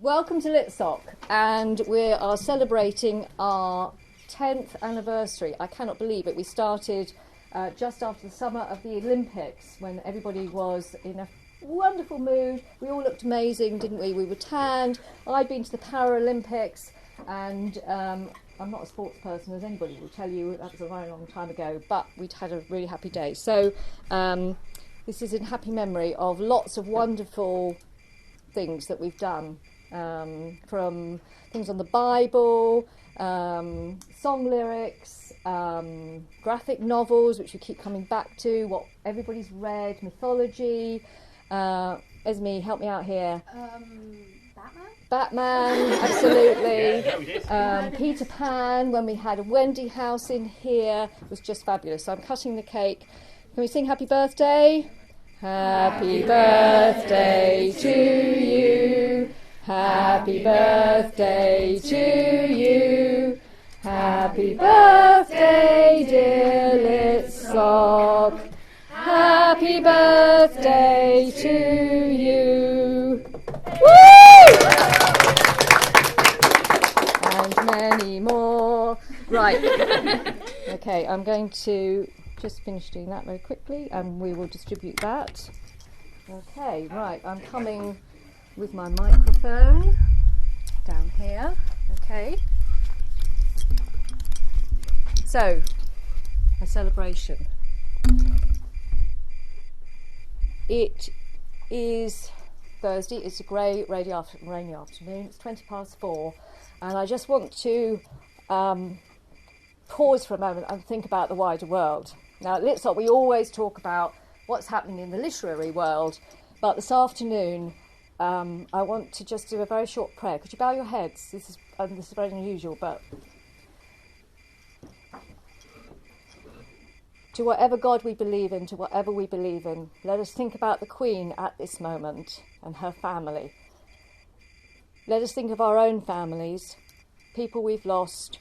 Welcome to Litsoc, and we are celebrating our 10th anniversary. I cannot believe it. We started just after the summer of the Olympics, when everybody was in a wonderful mood. We all looked amazing, didn't we? We were tanned. I'd been to the Paralympics, and I'm not a sports person, as anybody will tell you. That was a very long time ago, but we'd had a really happy day. So this is in happy memory of lots of wonderful things that we've done. From things on the Bible, song lyrics, graphic novels, which we keep coming back to, what everybody's read, mythology. Esme, help me out here. Batman, absolutely. Peter Pan, when we had a Wendy house in here, was just fabulous. So I'm cutting the cake. Can we sing happy birthday? Happy birthday to you. Happy birthday to you. Happy birthday, dear Litsoc. Happy birthday to you. Woo! And many more. Right. Okay, I'm going to just finish doing that very quickly and we will distribute that. Okay, right, I'm coming with my microphone down here. Okay. So, a celebration. It is Thursday. It's a grey, rainy afternoon. It's 4:20, and I just want to pause for a moment and think about the wider world. Now, at Litsoc, we always talk about what's happening in the literary world, but this afternoon, I want to just do a very short prayer. Could you bow your heads? This is very unusual, but to whatever God we believe in, to whatever we believe in, let us think about the Queen at this moment and her family. Let us think of our own families, people we've lost,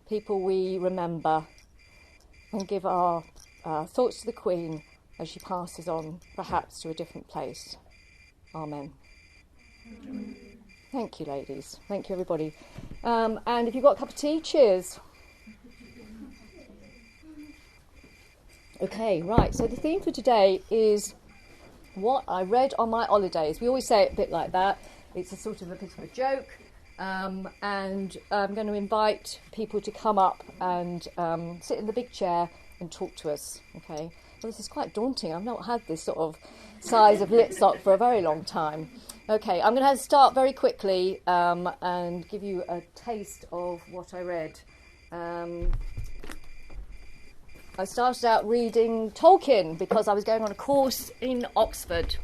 people we remember, and give our thoughts to the Queen as she passes on, perhaps to a different place. Amen. Thank you, ladies. Thank you, everybody. And if you've got a cup of tea, cheers. Okay, right. So the theme for today is what I read on my holidays. We always say it a bit like that. It's a sort of a bit of a joke. And I'm going to invite people to come up and sit in the big chair and talk to us. Okay. Well, this is quite daunting. I've not had this sort of size of Litsoc for a very long time. Okay, I'm going to start very quickly and give you a taste of what I read. I started out reading Tolkien because I was going on a course in Oxford,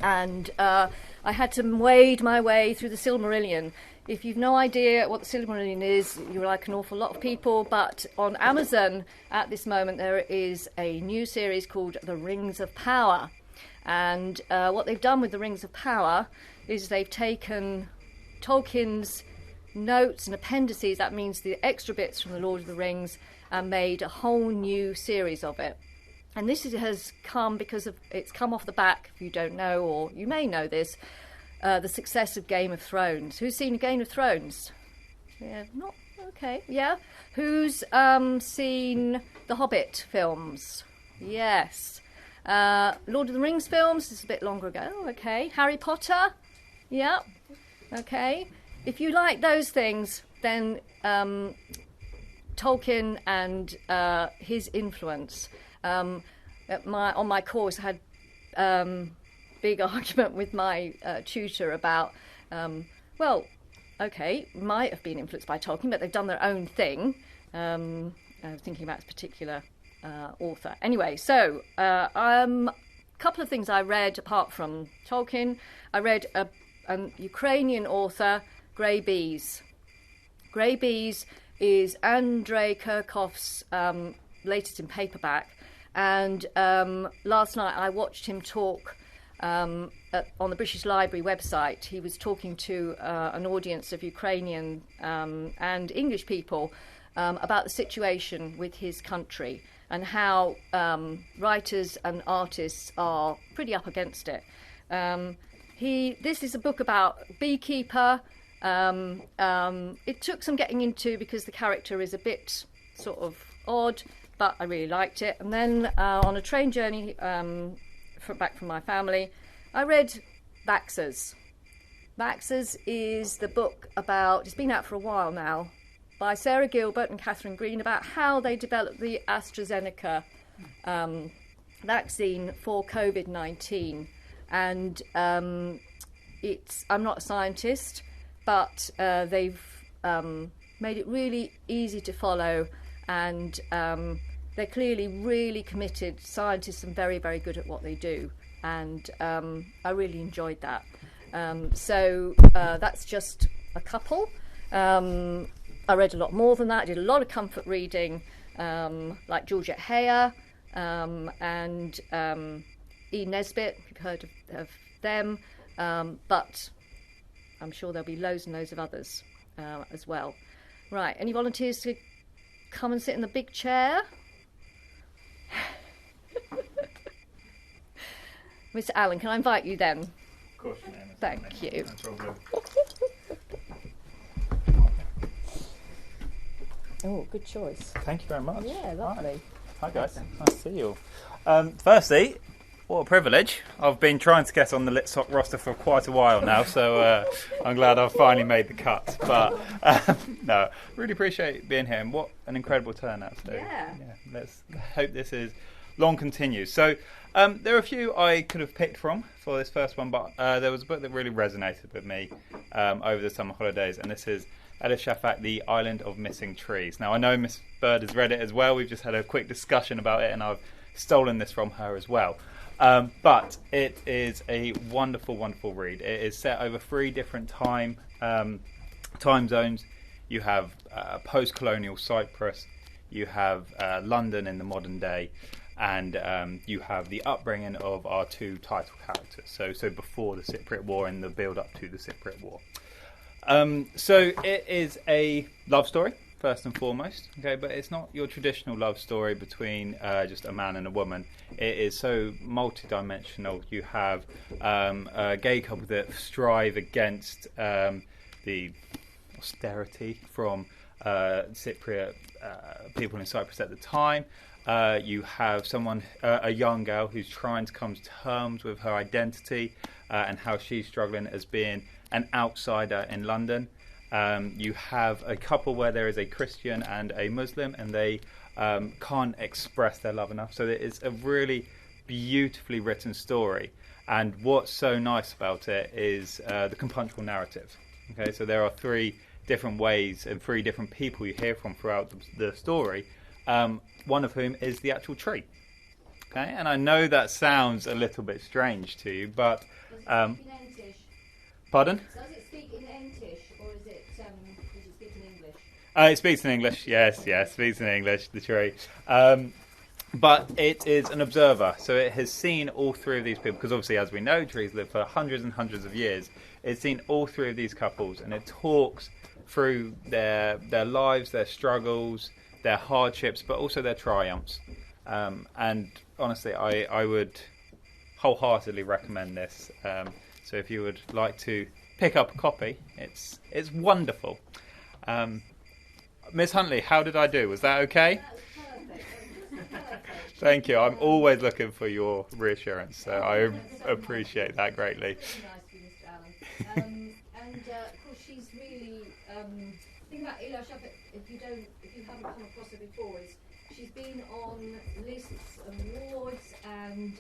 and I had to wade my way through the Silmarillion. If you've no idea what the Silmarillion is, you're like an awful lot of people, but on Amazon at this moment there is a new series called The Rings of Power. And what they've done with The Rings of Power is they've taken Tolkien's notes and appendices, that means the extra bits from The Lord of the Rings, and made a whole new series of it. And this has come because it's come off the back, if you don't know, or you may know this, the success of Game of Thrones. Who's seen Game of Thrones? Yeah, not okay. Yeah. Who's seen the Hobbit films? Yes. Lord of the Rings films. This is a bit longer ago. Okay. Harry Potter. Yeah. Okay. If you like those things, then Tolkien and his influence. On my course, I had big argument with my tutor about, might have been influenced by Tolkien, but they've done their own thing. Thinking about this particular author. Anyway, so a couple of things I read apart from Tolkien. I read a Ukrainian author, Grey Bees. Grey Bees is Andrei Kirchhoff's latest in paperback, and last night I watched him talk on the British Library website. He was talking to an audience of Ukrainian and English people about the situation with his country and how writers and artists are pretty up against it. This is a book about a beekeeper. It took some getting into because the character is a bit sort of odd, but I really liked it. And then on a train journey back from my family, I read Vaxxers. Vaxxers is the book about, it's been out for a while now, by Sarah Gilbert and Catherine Green, about how they developed the AstraZeneca vaccine for COVID-19. And I'm not a scientist, but they've made it really easy to follow, and they're clearly really committed scientists and very, very good at what they do. And I really enjoyed that. So that's just a couple. I read a lot more than that. I did a lot of comfort reading, like Georgette Heyer and E. Nesbitt, if you've heard of them. But I'm sure there'll be loads and loads of others as well. Right, any volunteers to come and sit in the big chair? Mr. Allen, can I invite you then? Of course, Thank you. No problem. Oh, good choice. Thank you very much. Yeah, lovely. Hi guys, nice to see you all. Firstly, what a privilege. I've been trying to get on the Litsoc roster for quite a while now, so I'm glad I've finally made the cut. But no, really appreciate being here, and what an incredible turnout today. Yeah. Let's hope this is long continues. So there are a few I could have picked from for this first one, but there was a book that really resonated with me over the summer holidays, and this is Ellis Shafak, The Island of Missing Trees. Now, I know Miss Bird has read it as well. We've just had a quick discussion about it, and I've stolen this from her as well. But it is a wonderful, wonderful read. It is set over 3 different time zones. You have post-colonial Cyprus, you have London in the modern day, and you have the upbringing of our 2 title characters. So before the Cypriot War and the build-up to the Cypriot War. So it is a love story, first and foremost, okay, but it's not your traditional love story between just a man and a woman. It is so multi-dimensional. You have a gay couple that strive against the austerity from Cypriot people in Cyprus at the time. You have a young girl who's trying to come to terms with her identity and how she's struggling as being an outsider in London. You have a couple where there is a Christian and a Muslim, and they can't express their love enough. So it is a really beautifully written story. And what's so nice about it is the compunction narrative. Okay, so there are 3 different ways and 3 different people you hear from throughout the story. One of whom is the actual tree. Okay, and I know that sounds a little bit strange to you, but pardon? Does it speak in Entish, or does it speak in English? It speaks in English, yes, it speaks in English, the tree. But it is an observer, so it has seen all 3 of these people, because obviously, as we know, trees live for hundreds and hundreds of years. It's seen all 3 of these couples, and it talks through their lives, their struggles, their hardships, but also their triumphs. And honestly, I would wholeheartedly recommend this. So if you would like to pick up a copy, it's wonderful. Miss Huntley, how did I do? Was that okay? That was perfect. Thank you. I'm always looking for your reassurance, so I appreciate that greatly. Nice to you, Mr. Allen. And of course, she's really. The thing about Ellis Shafak, if you haven't come across her before, is she's been on lists of awards, and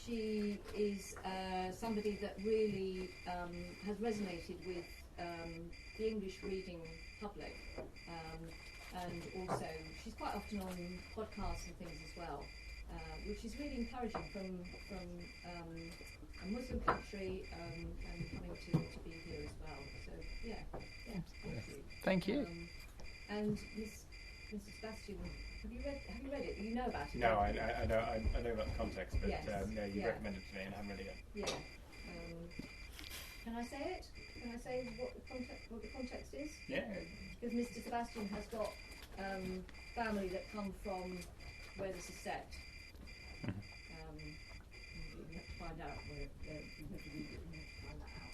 she is somebody that really has resonated with the English reading public, and also she's quite often on podcasts and things as well, which is really encouraging from a Muslim country and coming to be here as well. So yeah, thank you. Thank you. And Mr. Sebastian, have you read it? You know about it? No, I know about the context, but Yes. you recommended it to me and I haven't read it yet. Yeah. Can I say it? Can I say what the context is? Yeah. Because Mr. Sebastian has got family that come from where this is set. find out where you have to read it and find that out.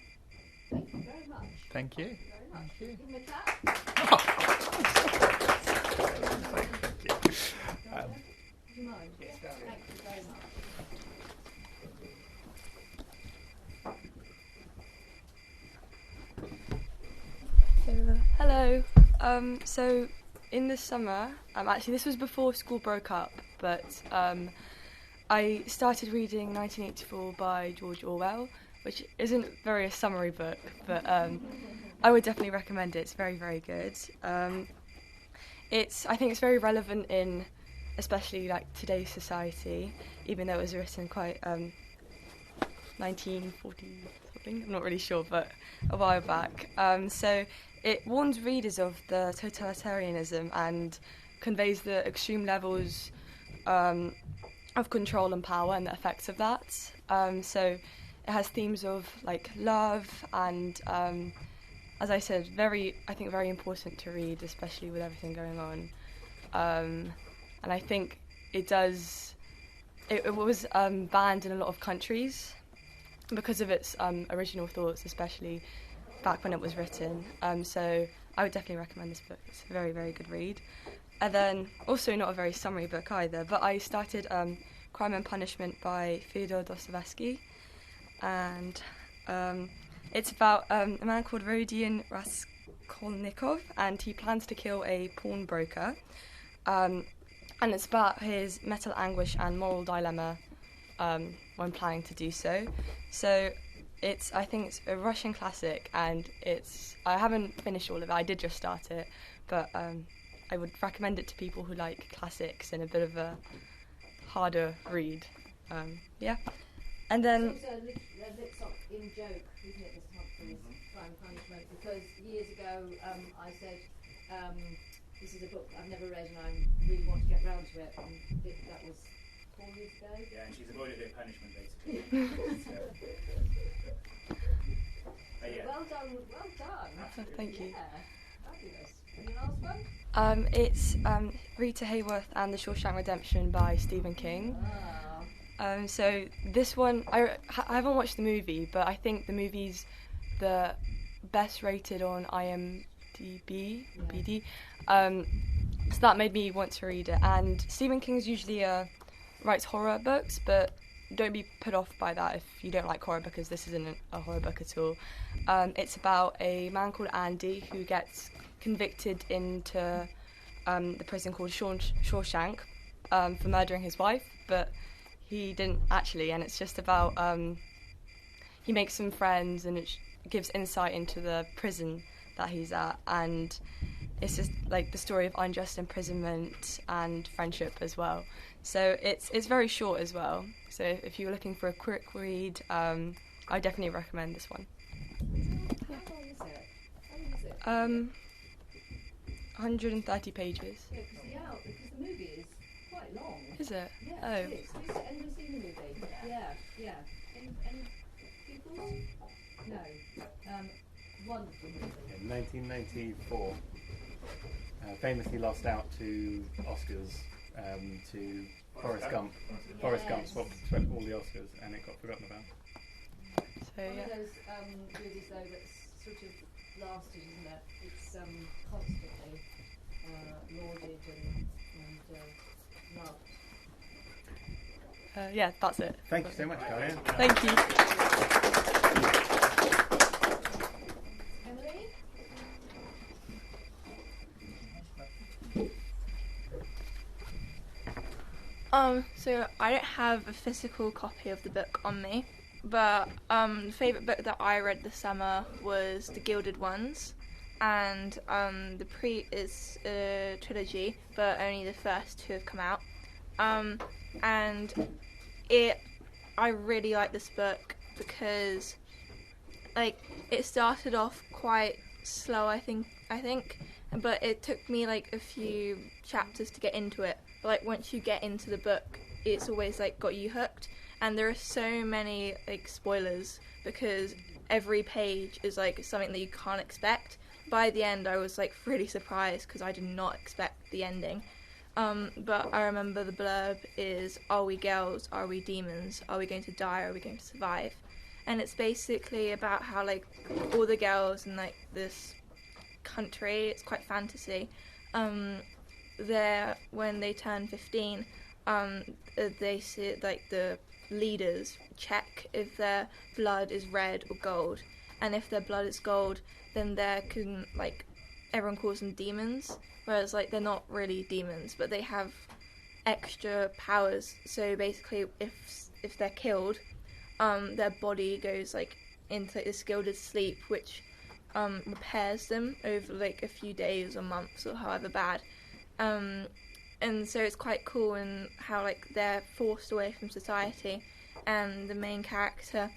Thank you very much. Thank you. Thank you very much. Thank you. Give him a clap. Thank you. Do you mind? Yes, thank you very much. Hello. So in the summer, actually this was before school broke up, but I started reading 1984 by George Orwell, which isn't very a summary book, but I would definitely recommend it. It's very, very good. I think it's very relevant in especially like today's society, even though it was written quite 1940 something, I'm not really sure, but a while back. So it warns readers of the totalitarianism and conveys the extreme levels of control and power and the effects of that. So it has themes of like love and, as I said, I think very important to read, especially with everything going on. And I think it was banned in a lot of countries because of its original thoughts, especially back when it was written. So I would definitely recommend this book. It's a very, very good read. And then also not a very summary book either, but I started Crime and Punishment by Fyodor Dostoevsky, and it's about a man called Rodion Raskolnikov, and he plans to kill a pawnbroker, and it's about his mental anguish and moral dilemma when planning to do so. So I think it's a Russian classic, and I haven't finished all of it. I did just start it, but I would recommend it to people who like classics and a bit of a harder read. And then It's also a Litsoc in joke, isn't it, Mr. Humphreys, Crime and Punishment? Because years ago I said, this is a book I've never read and I really want to get round to it. And that was 4 years ago. Yeah, and she's avoided their punishment basically. Yeah. Well done. Thank you. Yeah, fabulous. And the last one? It's Rita Hayworth and The Shawshank Redemption by Stephen King. So this one, I haven't watched the movie, but I think the movie's the best rated on IMDb. BD. So that made me want to read it. And Stephen King's usually writes horror books, but don't be put off by that if you don't like horror, because this isn't a horror book at all. It's about a man called Andy who gets convicted into the prison called Shawshank for murdering his wife, but he didn't actually, and it's just about he makes some friends, and it gives insight into the prison that he's at, and it's just like the story of unjust imprisonment and friendship as well. So it's very short as well. So if you're looking for a quick read, I definitely recommend this one. How long is it? 130 pages. Yeah, because the movie is quite long. Is it? Yeah, Oh. it is. Anyone seen the movie? Yeah. Any people? No. Wonderful movie. In 1994, famously lost out to Oscars to Forrest Gump. Forrest Gump swept all the Oscars, and it got forgotten about. So One yeah. of those movies though that's sort of lasted, isn't it? It's constantly lauded and loved. Yeah, that's it. Thank you so much, Diane. Thank you. Emily? So I don't have a physical copy of the book on me, but the favourite book that I read this summer was The Gilded Ones, and the Pre is a trilogy, but only the first two have come out. And I really like this book because, like, it started off quite slow, I think, but it took me like a few chapters to get into it. But like once you get into the book, it's always like got you hooked. And there are so many like spoilers because every page is like something that you can't expect. By the end, I was like really surprised because I did not expect the ending. But I remember the blurb is, are we girls, are we demons, are we going to die, are we going to survive? And it's basically about how, like, all the girls in, like, this country, it's quite fantasy, when they turn 15, they see, like, the leaders check if their blood is red or gold, and if their blood is gold, then everyone calls them demons, whereas, like, they're not really demons, but they have extra powers. So basically, if they're killed, their body goes, like, into this gilded sleep, which repairs them over, like, a few days or months or however bad. And so it's quite cool in how, like, they're forced away from society, and the main character,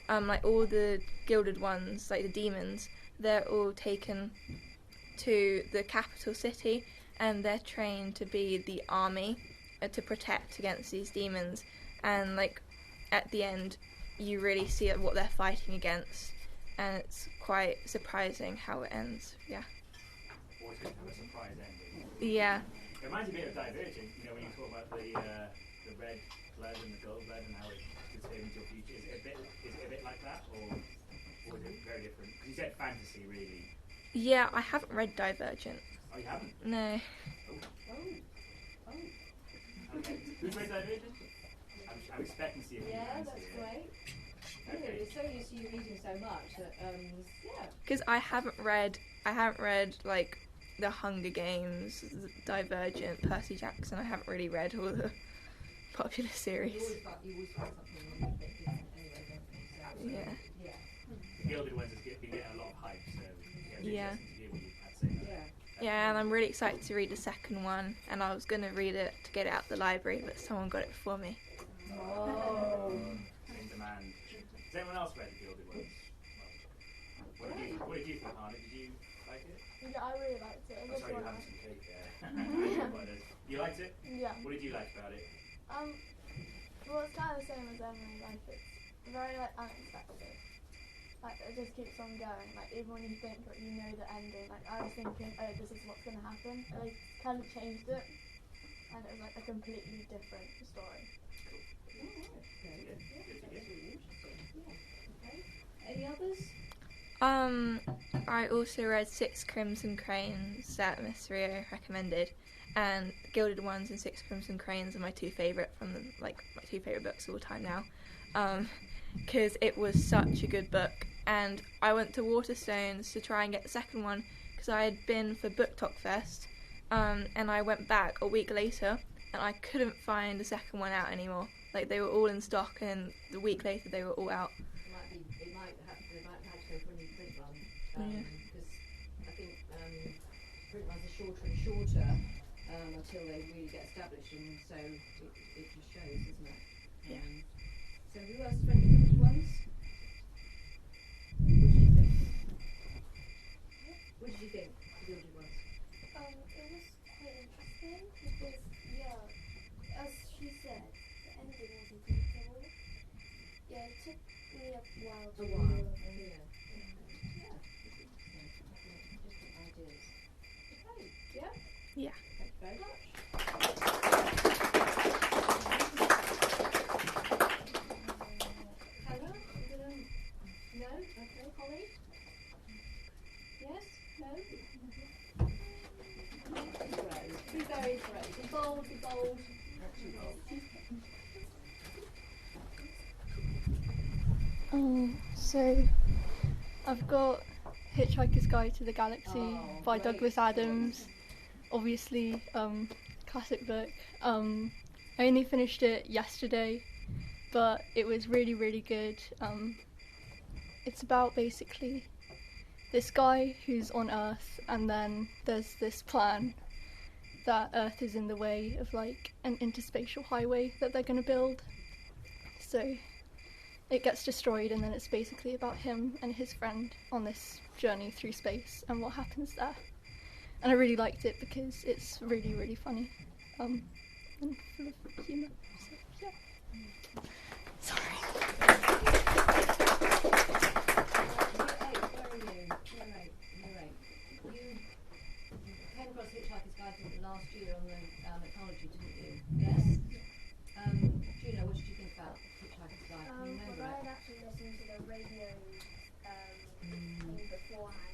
like, all the gilded ones, like the demons, they're all taken to the capital city, and they're trained to be the army to protect against these demons. And, like, at the end, you really see what they're fighting against, and it's quite surprising how it ends. Yeah. Always good to have a surprise ending. Yeah. It reminds me a bit of Divergent, you know, when you talk about the red blood and the gold blood and how it could stay into your future. Is it a bit like that, or is it very different? Because you said fantasy, really. Yeah, I haven't read Divergent. Oh, you haven't? No. Okay. Who's read Divergent? I'm expecting to see a few hands that's here. great. Okay. It's so used to you reading so much that, yeah. Because I haven't read, like, The Hunger Games, Divergent, Percy Jackson. I haven't really read all the popular series. You always find something a little bit different anyway, don't you? So, Yeah. The Gilded Ones has been getting a lot of hype, so it'll be Yeah. interesting to hear what you've had to say about it. Yeah, and I'm really excited to read the second one, and I was going to read it to get it out the library, but someone got it before me. Oh. In demand. Has anyone else read the Gilded Ones? What did you think, Hannah? Did you like it? Yeah, I really liked it. I'm sorry, you're having some cake there. You liked it? Yeah. What did you like about it? Well, it's kind of the same as Emily. Like, it's very, like, unexpected. Like, it just keeps on going. Like, even when you think that you know the ending, like, I was thinking, oh, this is what's going to happen. And they kind of changed it. And it was, like, a completely different story. Any others? I also read Six Crimson Cranes that Miss Rio recommended, and Gilded Ones and Six Crimson Cranes are my two favourite my two favourite books of all time now, because it was such a good book. And I went to Waterstones to try and get the second one because I had been for Book Talk Fest, and I went back a week later and I couldn't find the second one out anymore. Like, they were all in stock, and the week later they were all out. They might have to go for a new print run, because I think print runs are shorter and shorter until they really get established, and so it just shows, doesn't it? Yeah. So who else has read the Gilded Ones? What did you think of the Gilded Ones? It was quite interesting because, yeah, as she said, the ending wasn't predictable. Yeah, it took me a while to read. Yeah. Different ideas. Okay, yeah? Yeah. Thank you very much. Hannah, no? Okay, Holly? Yes? No? Be very brave. Be bold, be bold. So I've got Hitchhiker's Guide to the Galaxy by great. Douglas Adams. Obviously, classic book. I only finished it yesterday, but it was really, really good. It's about basically this guy who's on Earth, and then there's this plan that Earth is in the way of, like, an interspatial highway that they're going to build. So it gets destroyed, and then it's basically about him and his friend on this journey through space and what happens there. And I really liked it because it's really, really funny and full of humour. So, yeah. Sorry. You came across Hitchhiker's Guide last year on the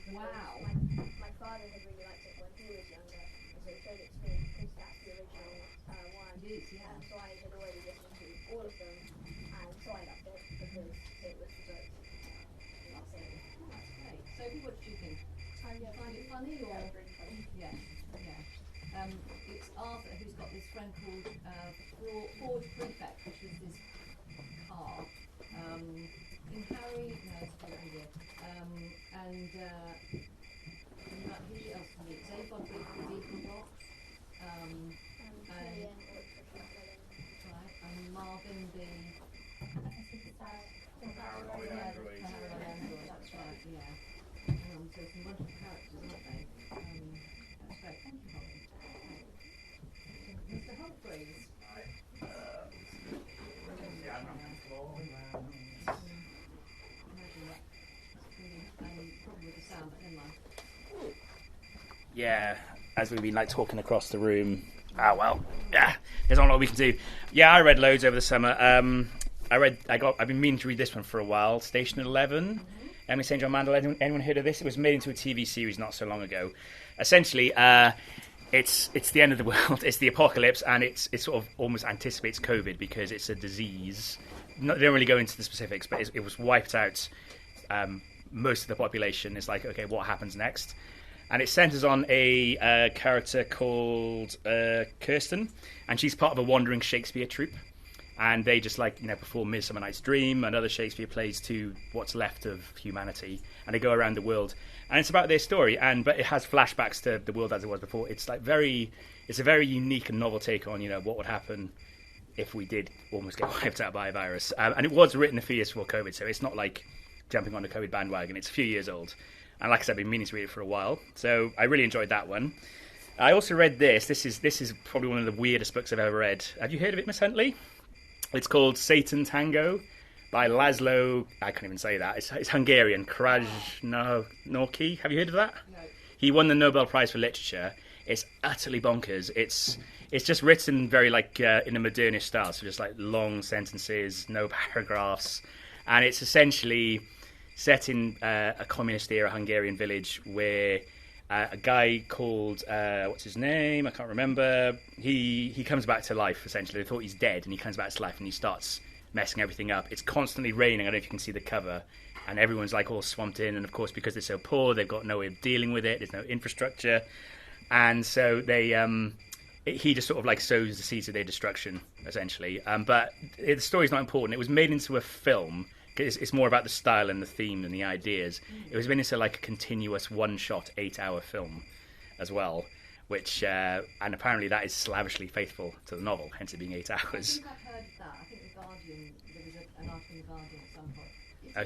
Wow. My father had really liked it when he was younger, and so he showed it to me because that's the original one. It is, yeah. So I had already listened to all of them, and so I loved it because it was the book. That's it. Oh, that's great. Sophie, what did you think? Yeah, Find it funny or? Yeah, really funny. Yeah, yeah. It's Arthur who's got this friend called Ford Prefect, which is this car. In Harry, no, it's over here. And who else can meet? They've got a big Deacon box. And Killian, right, and Marvin the Paranoid android. Paranoid android, that's right, yeah. So some wonderful characters, aren't they? That's great. Thank you, Robin. Right. Mr. Humphreys. Probably with the sound, but never mind. Yeah, as we've been like talking across the room. Yeah, there's not a lot we can do. Yeah, I read loads over the summer. I've been meaning to read this one for a while. Station 11, Emily St. John Mandel. Anyone heard of this? It was made into a TV series not so long ago. Essentially, it's the end of the world. It's the apocalypse, and it sort of almost anticipates COVID because it's a disease. They don't really go into the specifics, but it was wiped out most of the population. It's like, okay, what happens next? And it centres on a character called Kirsten, and she's part of a wandering Shakespeare troupe. And they just perform Midsummer Night's Dream and other Shakespeare plays to what's left of humanity, and they go around the world. And it's about their story, but it has flashbacks to the world as it was before. It's a very unique and novel take on what would happen if we did almost get wiped out by a virus. And it was written a few years before COVID, so it's not like jumping on the COVID bandwagon. It's a few years old. And like I said, I've been meaning to read it for a while. So I really enjoyed that one. I also read this. This is probably one of the weirdest books I've ever read. Have you heard of it, Miss Huntley? It's called Satan Tango by Laszlo. I can't even say that. It's Hungarian. Krajnoki. Have you heard of that? No. He won the Nobel Prize for Literature. It's utterly bonkers. It's just written very in a modernist style. So just long sentences, no paragraphs. And it's essentially set in a communist-era Hungarian village where a guy called, what's his name? I can't remember. He comes back to life, essentially. They thought he's dead, and he comes back to life, and he starts messing everything up. It's constantly raining. I don't know if you can see the cover. And everyone's all swamped in. And, of course, because they're so poor, they've got no way of dealing with it. There's no infrastructure. And so he just sort of sows the seeds of their destruction, essentially. But the story's not important. It was made into a film. It's more about the style and the theme and the ideas. It was made into a continuous one-shot 8-hour film as well, which and apparently that is slavishly faithful to the novel, hence it being 8 hours. I think I've heard of that. I think The Guardian, there was an article in The Guardian at some point.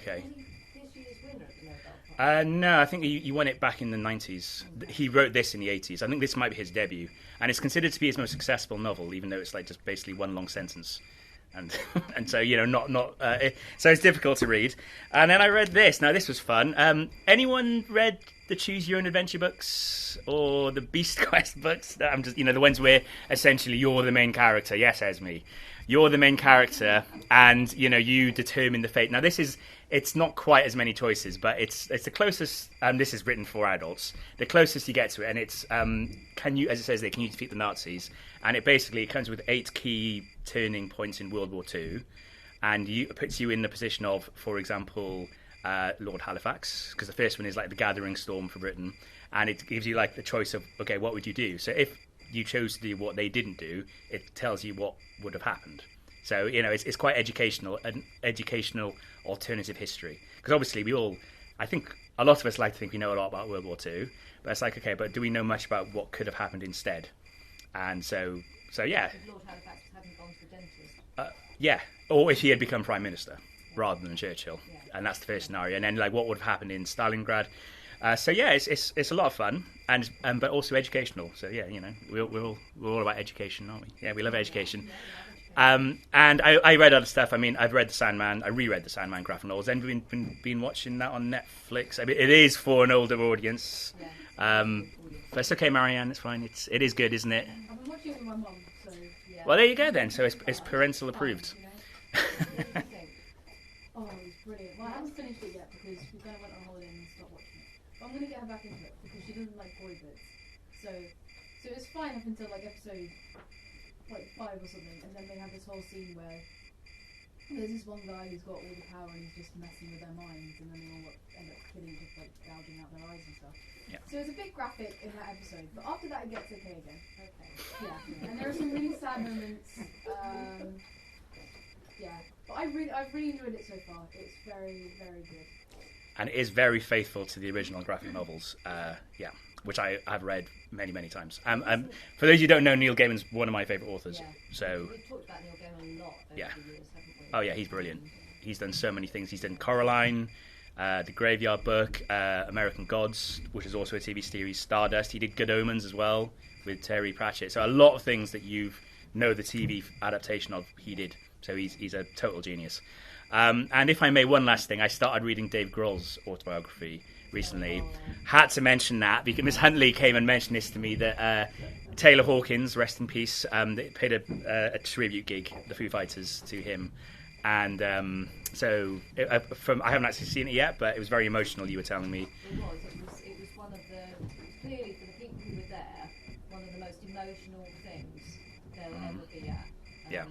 Okay. Was he this year's winner at the Nobel Prize? No, I think he won it back in the 90s. He wrote this in the 80s. I think this might be his debut. And it's considered to be his most successful novel, even though it's just basically one long sentence. And so so it's difficult to read. And then I read this. Now this was fun. Anyone read the Choose Your Own Adventure books or the Beast Quest books? I'm just the ones where essentially you're the main character. Yes, Esme, you're the main character, and you determine the fate. Now it's not quite as many choices, but it's the closest. This is written for adults. The closest you get to it, and it's can you, as it says there, can you defeat the Nazis? And it basically comes with 8 key turning points in World War II, and it puts you in the position of, for example, Lord Halifax, because the first one is the gathering storm for Britain, and it gives you the choice of, okay, what would you do? So if you chose to do what they didn't do, it tells you what would have happened. So it's quite an educational alternative history, because obviously I think a lot of us like to think we know a lot about World War II, but it's okay, but do we know much about what could have happened instead? And so yeah. If Lord Halifax hadn't gone to the dentist. Yeah, or if he had become Prime Minister rather than Churchill, Yeah. And that's the first scenario. And then what would have happened in Stalingrad? So yeah, it's a lot of fun and but also educational. So yeah, we're all about education, aren't we? Yeah, we love education. And I read other stuff. I mean, I've read The Sandman. I reread The Sandman graphic novels. And been watching that on Netflix. I mean, it is for an older audience. But it's okay, Marianne. It's fine. It is good, isn't it? I've been watching it with my mum, so yeah. Well, there you go then. So it's parental approved. Oh, it was brilliant. Well, I haven't finished it yet because we went on holiday and stopped watching it. But I'm I'm gonna get her back into it because she doesn't like boy bits. So it was fine up until like episode like 5 or something, and then they have this whole scene where there's this one guy who's got all the power and he's just messing with their minds, and then they all end up killing, just like gouging out their eyes and stuff. Yeah. So it's a bit graphic in that episode, but after that it gets okay again. Okay. Yeah. And there are some really sad moments. Yeah. But I've really enjoyed it so far. It's very, very good. And it is very faithful to the original graphic novels. Which I have read many, many times. For those who don't know, Neil Gaiman's one of my favourite authors. Yeah. So We've talked about Neil Gaiman a lot over the years, haven't we? Oh yeah, he's brilliant. He's done so many things. He's done Coraline, The Graveyard Book, American Gods, which is also a TV series, Stardust. He did Good Omens as well with Terry Pratchett. So a lot of things that you know the TV adaptation of, he did. So he's a total genius. And if I may, one last thing. I started reading Dave Grohl's autobiography recently. Had to mention that because Miss Huntley came and mentioned this to me, that Taylor Hawkins, rest in peace, they paid a tribute gig, the Foo Fighters, to him. And I haven't actually seen it yet, but it was very emotional, you were telling me. It was one of the, clearly for the people who were there, one of the most emotional things they'll ever be at. Yeah.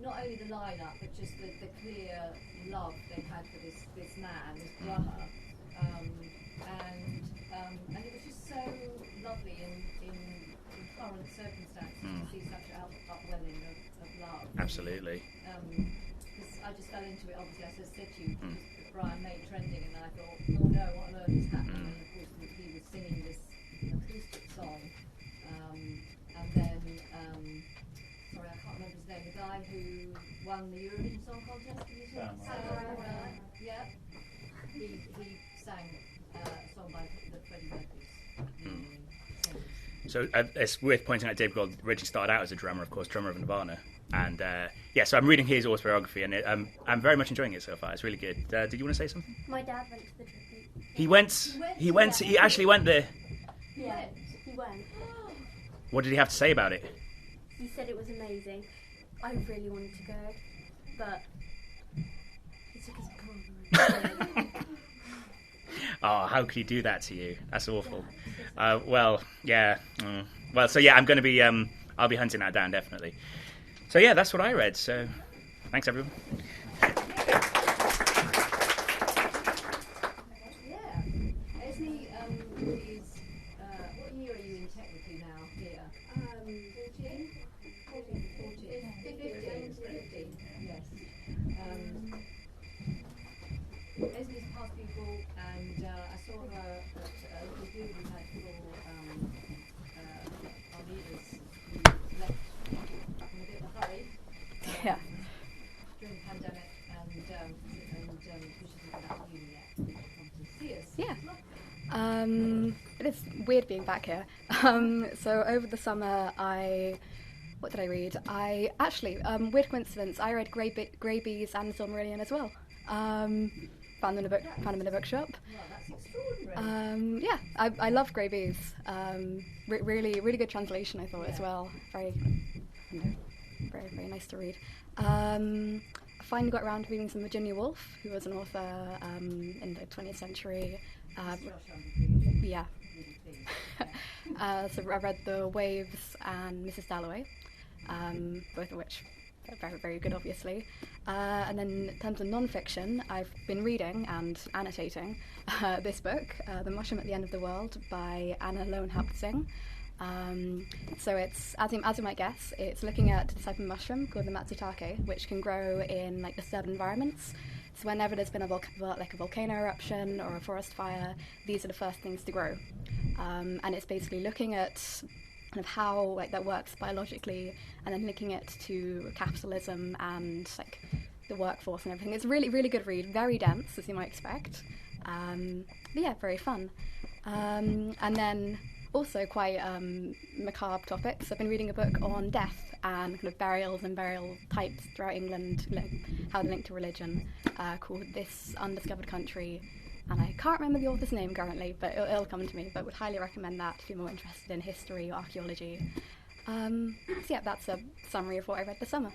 Not only the lineup, but just the clear love they had for this man, this drummer, and it was just so lovely in current circumstances to see such upwelling of love. Absolutely. Because I just fell into it. Obviously, I said to you, Brian made trending, and I thought, oh no, what on earth is happening? And of course, he was singing this acoustic song, and then. Sorry, I can't remember his name. The guy who won the Eurovision Song Contest. Yeah. He sang a song by the Freddie Mercury's. So it's worth pointing out Dave Grohl originally started out as a drummer, of course, drummer of Nirvana. And so I'm reading his autobiography, and I'm very much enjoying it so far. It's really good. Did you want to say something? My dad went to the tribute. He actually went there. Yeah, he went. What did he have to say about it? He said it was amazing. I really wanted to go, but he took his brother. Oh, how could he do that to you? That's awful. Well, so yeah, I'm going to be. I'll be hunting that down definitely. So yeah, that's what I read. So, thanks everyone. What year are you in technically now here? 14? 15, yes. Esme's past people, and I saw her at a review we had for our leaders who left in a bit of a hurry during the pandemic, and which isn't about uni yet. Come to see us. Yeah. It is weird being back here. So over the summer, what did I read? I actually, weird coincidence, I read Grey Bees and The Silmarillion as well. Found them in a bookshop. Well, that's extraordinary. Yeah, I love Grey Bees. Really, really good translation, I thought, as well. Very, very, very nice to read. I finally got around to reading some Virginia Woolf, who was an author in the 20th century. Yeah. So I read The Waves and Mrs. Dalloway, both of which are very, very good, obviously. And then in terms of non-fiction, I've been reading and annotating this book, The Mushroom at the End of the World by Anna Lowenhaupt-Singh. So it's, as you might guess, it's looking at the type of mushroom called the matsutake, which can grow in like disturbed environments. So whenever there's been a volcano eruption or a forest fire, these are the first things to grow. And it's basically looking at kind of how that works biologically, and then linking it to capitalism and the workforce and everything. It's a really, really good read, very dense, as you might expect. But yeah, very fun. And then also quite macabre topics. I've been reading a book on death and kind of burials and burial types throughout England, how they're linked to religion, called This Undiscovered Country. And I can't remember the author's name currently, but it'll come to me. But would highly recommend that if you're more interested in history or archaeology. So yeah, that's a summary of what I read this summer.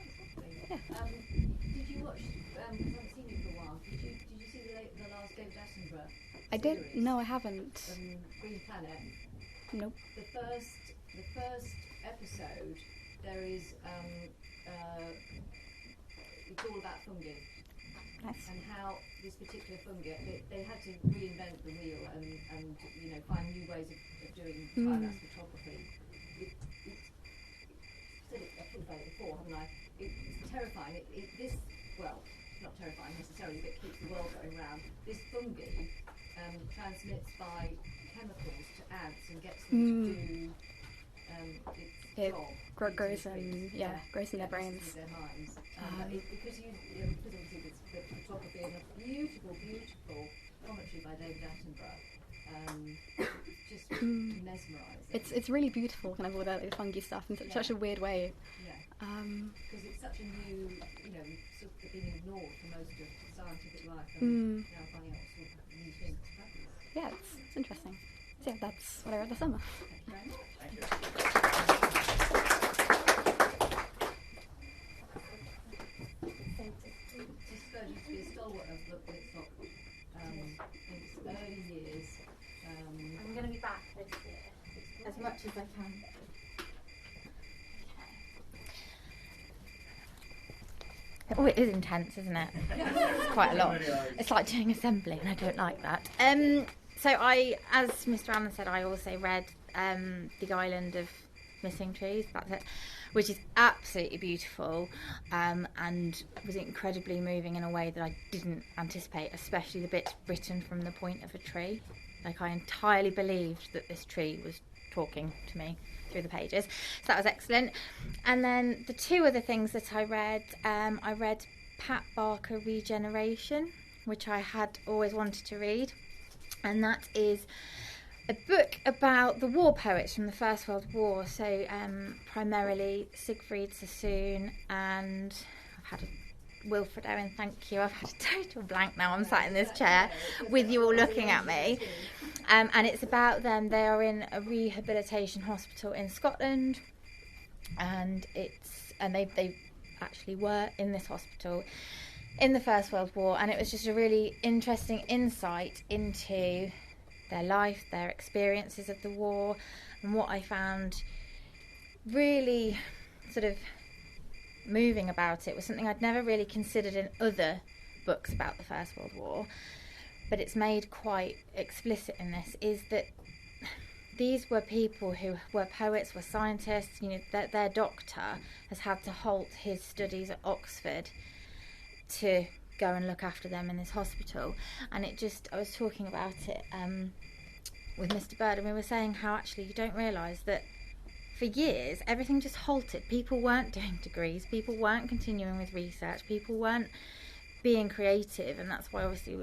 Yeah. Did you watch? Because I haven't seen you for a while. Did you see the last David Attenborough Edinburgh? I did. series? No, I haven't. Green Planet. Nope. The first episode, there is it's all about fungi. Nice. And how this particular fungi, they had to reinvent the wheel and find new ways of doing time-lapse photography. I've talked about it before, haven't I? It's terrifying. Not terrifying necessarily, but it keeps the world going round. This fungi transmits by chemicals to ants and gets them to do its job. Grows in their brains. Their minds. Because obviously the photography and a beautiful, beautiful commentary by David Attenborough. Just mesmerising. It's really beautiful, kind of all the fungi stuff in such a weird way. Yeah. Because it's such a new, sort of been ignored for most of scientific life, and now finding out sort of new things. Yeah, it's interesting. So yeah, that's what I read this summer. Thank you very much. Thank you. Spurgeon used to be a stalwart of Litsoc in its early years. I'm going to be back this year as much as I can. Oh, it is intense, isn't it? It's quite a lot. It's like doing assembly, and I don't like that. So as Mr. Allen said, I also read The Island of Missing Trees. That's it, which is absolutely beautiful, and was incredibly moving in a way that I didn't anticipate, especially the bits written from the point of a tree. Like, I entirely believed that this tree was talking to me through the pages, so that was excellent. And then the two other things that I read Pat Barker Regeneration, which I had always wanted to read, and that is a book about the war poets from the First World War, so primarily Siegfried Sassoon, and I've had Wilfred Owen, thank you. I've had a total blank now. I'm sat in this chair with you all looking at me. And it's about them. They are in a rehabilitation hospital in Scotland, and they actually were in this hospital in the First World War, and it was just a really interesting insight into their life, their experiences of the war, and what I found really sort of moving about it was something I'd never really considered in other books about the First World War, but it's made quite explicit in this, is that these were people who were poets, were scientists. Their doctor has had to halt his studies at Oxford to go and look after them in this hospital. And I was talking about it with Mr. Bird, and we were saying how actually you don't realise that for years everything just halted. People weren't doing degrees, people weren't continuing with research, people weren't being creative, and that's why obviously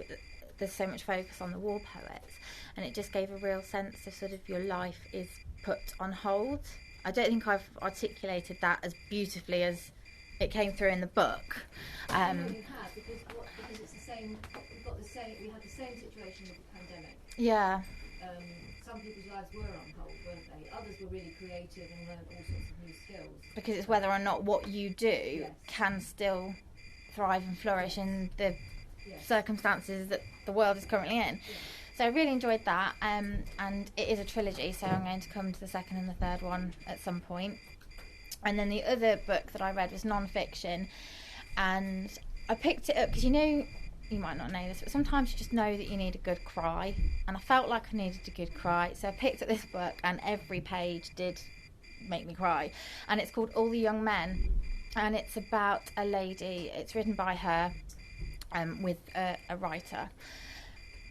there's so much focus on the war poets, and it just gave a real sense of sort of your life is put on hold. I don't think I've articulated that as beautifully as it came through in the book. You have, because it's the same. We had the same situation with the pandemic. Yeah. Some people's lives were on hold, weren't they? Others were really creative and learned all sorts of new skills. Because it's whether or not what you do can still thrive and flourish in the circumstances that the world is currently in. So I really enjoyed that, and it is a trilogy, so I'm going to come to the second and the third one at some point. And then the other book that I read was non-fiction, and I picked it up because you might not know this, but sometimes you just know that you need a good cry, and I felt like I needed a good cry, so I picked up this book, and every page did make me cry. And it's called All the Young Men, and it's about a lady. It's written by her with a writer,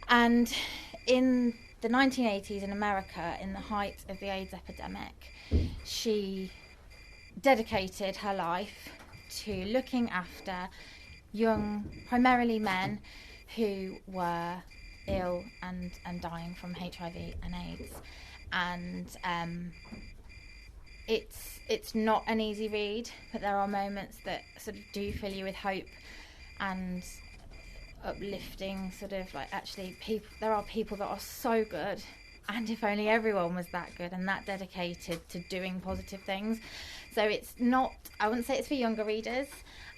and in the 1980s in America, in the height of the AIDS epidemic, she dedicated her life to looking after young, primarily men, who were ill and dying from HIV and AIDS. And it's not an easy read, but there are moments that sort of do fill you with hope and uplifting, sort of like, actually there are people that are so good, and if only everyone was that good and that dedicated to doing positive things. So it's not, I wouldn't say it's for younger readers.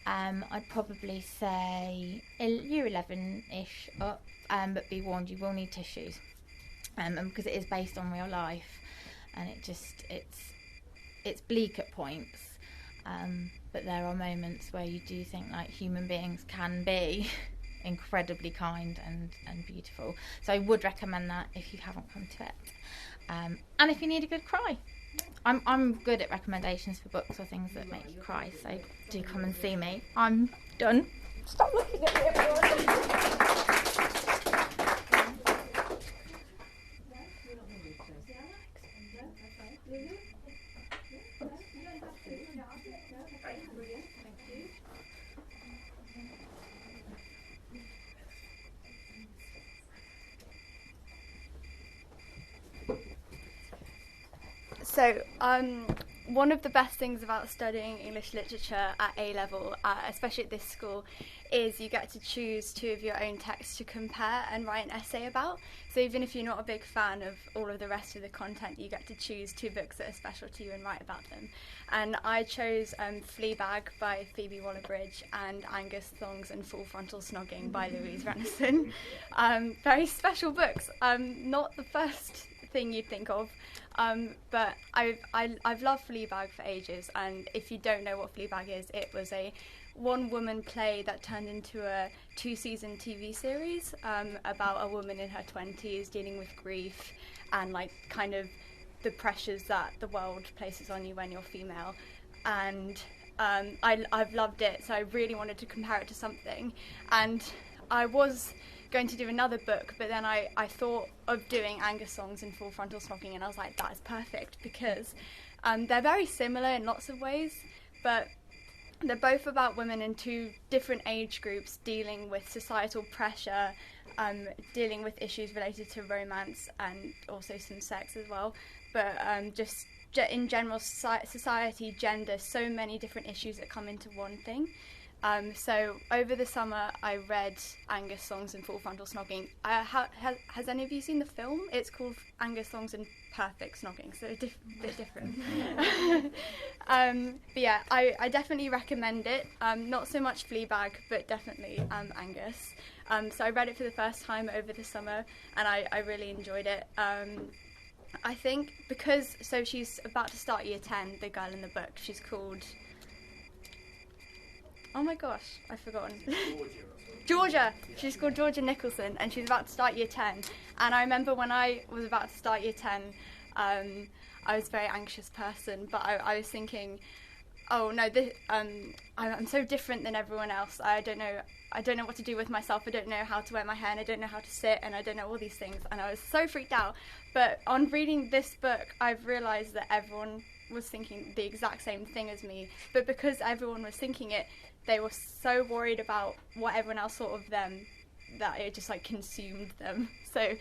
I'd probably say year 11-ish up. but be warned, you will need tissues, and because it is based on real life, and it's bleak at points, but there are moments where you do think like human beings can be incredibly kind and beautiful. So I would recommend that if you haven't come to it, and if you need a good cry. I'm good at recommendations for books or things that make you cry, so do come and see me. I'm done. Stop looking at me, everyone. So, one of the best things about studying English literature at A level, especially at this school, is you get to choose 2 of your own texts to compare and write an essay about. So even if you're not a big fan of all of the rest of the content, you get to choose 2 books that are special to you and write about them. And I chose Fleabag by Phoebe Waller-Bridge and Angus Thongs and Full Frontal Snogging by Louise Renison. Very special books. Not the first thing you'd think of. But I've loved Fleabag for ages, and if you don't know what Fleabag is, it was a one-woman play that turned into a 2-season TV series about a woman in her 20s dealing with grief and like kind of the pressures that the world places on you when you're female. And I've loved it, so I really wanted to compare it to something. And I was going to do another book, but then I thought of doing Angus Songs and Full Frontal Snogging, and I was like, that is perfect, because they're very similar in lots of ways, but they're both about women in 2 different age groups dealing with societal pressure, dealing with issues related to romance and also some sex as well, but just in general society, gender, so many different issues that come into one thing. So over the summer I read Angus Songs and Full Frontal Snogging. Has any of you seen the film? It's called Angus Songs and Perfect Snogging, so a bit different. But yeah, I definitely recommend it. Not so much Fleabag, but definitely Angus. So I read it for the first time over the summer, and I really enjoyed it. I think because, so she's about to start year 10, the girl in the book, she's called... Oh my gosh, I've forgotten. Georgia. She's called Georgia Nicholson, and she's about to start year 10. And I remember when I was about to start year 10, I was a very anxious person, but I was thinking, oh no, I'm so different than everyone else. I don't know what to do with myself. I don't know how to wear my hair, and I don't know how to sit, and I don't know all these things. And I was so freaked out. But on reading this book, I've realised that everyone was thinking the exact same thing as me. But because everyone was thinking it, they were so worried about what everyone else thought of them that it just like consumed them. So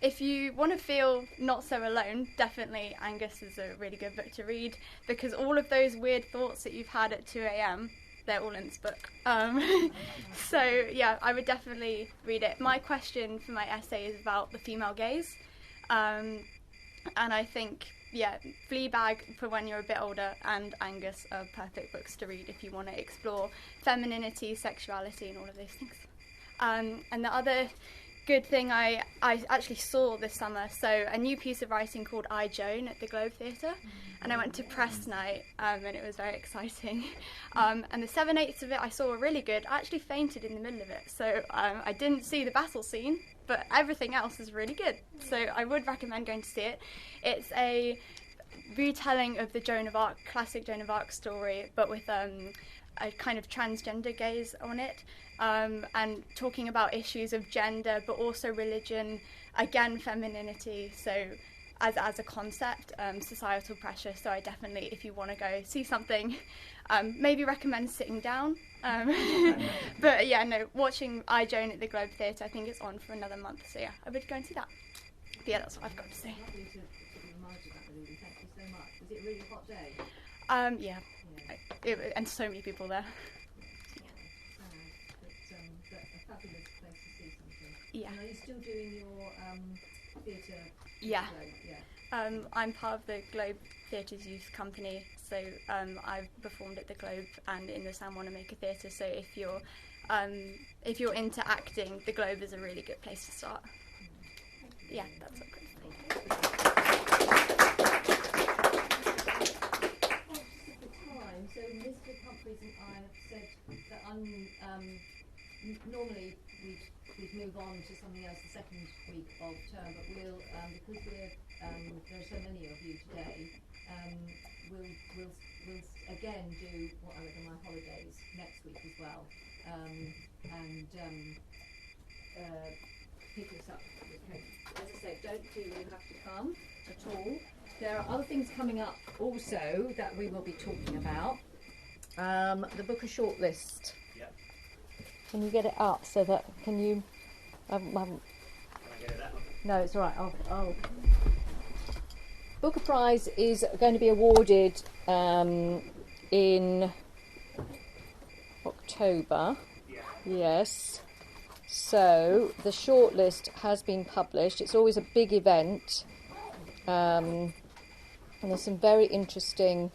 if you want to feel not so alone, definitely Angus is a really good book to read, because all of those weird thoughts that you've had at 2 a.m, they're all in this book. So yeah, I would definitely read it. My question for my essay is about the female gaze, and I think, yeah, Fleabag for when you're a bit older and Angus are perfect books to read if you want to explore femininity, sexuality and all of those things. And the other good thing I actually saw this summer, so a new piece of writing called I, Joan at the Globe Theatre, and I went to press night, and it was very exciting. And the 7/8 of it I saw were really good. I actually fainted in the middle of it, so I didn't see the battle scene, but everything else is really good, so I would recommend going to see it. It's a retelling of the Joan of Arc, classic Joan of Arc story, but with a kind of transgender gaze on it, and talking about issues of gender, but also religion, again femininity, so as a concept, societal pressure. So I definitely, if you want to go see something, maybe recommend sitting down. But yeah, no, watching I, Joan at the Globe Theatre, I think it's on for another month, so yeah, I would go and see that. But yeah, that's what I've got to say. Thank you so much. Was it a really hot day? Yeah. And so many people there. But a fabulous place to see something. Yeah. And are you still doing your theatre? Yeah. Yeah. I'm part of the Globe Theatre's youth company, so I've performed at the Globe and in the San Juan Maker Theatre, so if you're if you're into acting, the Globe is a really good place to start. Yeah, that's what I'm going to say. So Mr. Humphreys and I have said that normally we'd move on to something else the second week of term, but we'll because there are so many of you today, we'll again do what I read on my holidays next week as well, and pick this up. Okay. As I said, don't feel you have to come at all. There are other things coming up also that we will be talking about. The Booker shortlist. Yep. Can you get it up so that can you? Can I get it up? No, it's all right. I'll. Booker Prize is going to be awarded in October. Yeah. Yes. So the shortlist has been published. It's always a big event. And there's some very interesting.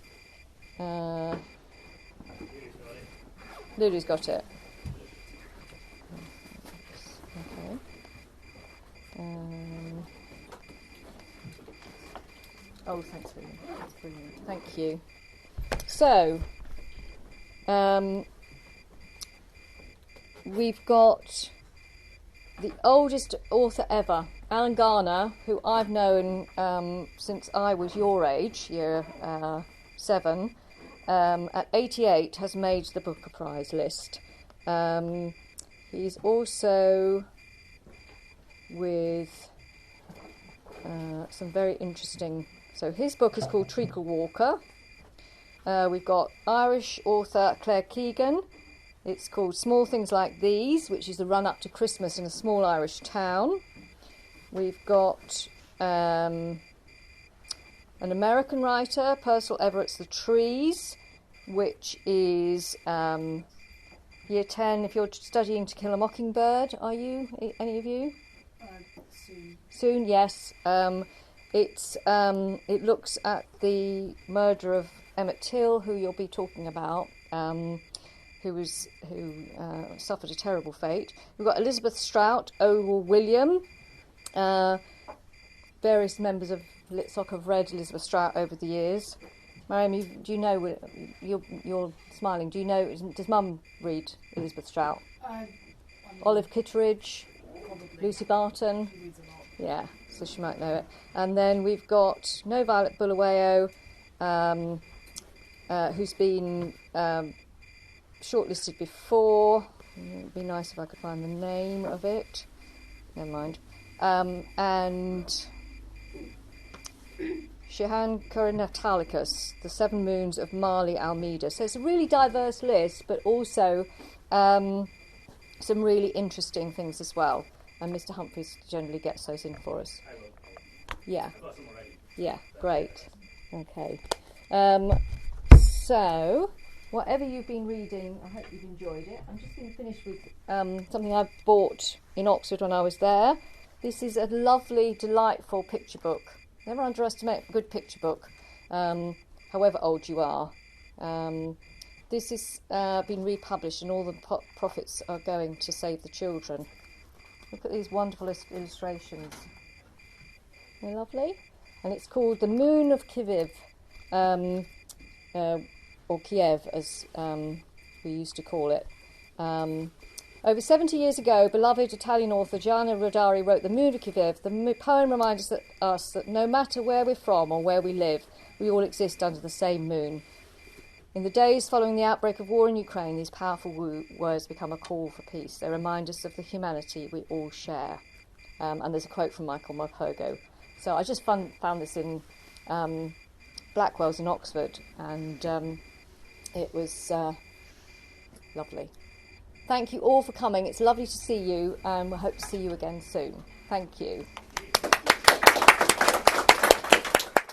Lulu's got it. Okay. Oh, thanks, William. That's brilliant. Thank you. So, we've got the oldest author ever, Alan Garner, who I've known since I was your age, year 7, at 88, has made the Booker Prize list. He's also with some very interesting... So his book is called Treacle Walker. We've got Irish author Claire Keegan. It's called Small Things Like These, which is the run-up to Christmas in a small Irish town. We've got an American writer, Purcell Everett's The Trees, which is year 10. If you're studying To Kill a Mockingbird, are you? Any of you? Soon. Soon, yes. It looks at the murder of Emmett Till, who you'll be talking about, who suffered a terrible fate. We've got Elizabeth Strout, Owl William. Various members of Litsoc have read Elizabeth Strout over the years. Mariam, do you know? You're smiling. Do you know? Does Mum read Elizabeth Strout? Olive Kitteridge, Probably. Lucy Barton. She reads a lot. Yeah, so she might know it. And then we've got No Violet Bulawayo, who's been shortlisted before. It would be nice if I could find the name of it. Never mind. And Shehan Corinatalicus, The Seven Moons of Marley Almeida. So it's a really diverse list, but also some really interesting things as well. And Mr. Humphreys generally gets those in for us. I will. Yeah. I've got some already. Yeah, great. Okay. So, whatever you've been reading, I hope you've enjoyed it. I'm just going to finish with something I bought in Oxford when I was there. This is a lovely, delightful picture book. Never underestimate a good picture book, however old you are. This has been republished and all the profits are going to Save the Children. Look at these wonderful illustrations. They're lovely. And it's called The Moon of Kiev, or Kiev as we used to call it. Over 70 years ago, beloved Italian author Gianna Rodari wrote The Moon of Kiev. The poem reminds us that no matter where we're from or where we live, we all exist under the same moon. In the days following the outbreak of war in Ukraine, these powerful words become a call for peace. They remind us of the humanity we all share. And there's a quote from Michael Morpurgo. So I just found this in Blackwell's in Oxford, and it was lovely. Thank you all for coming. It's lovely to see you, and we hope to see you again soon. Thank you.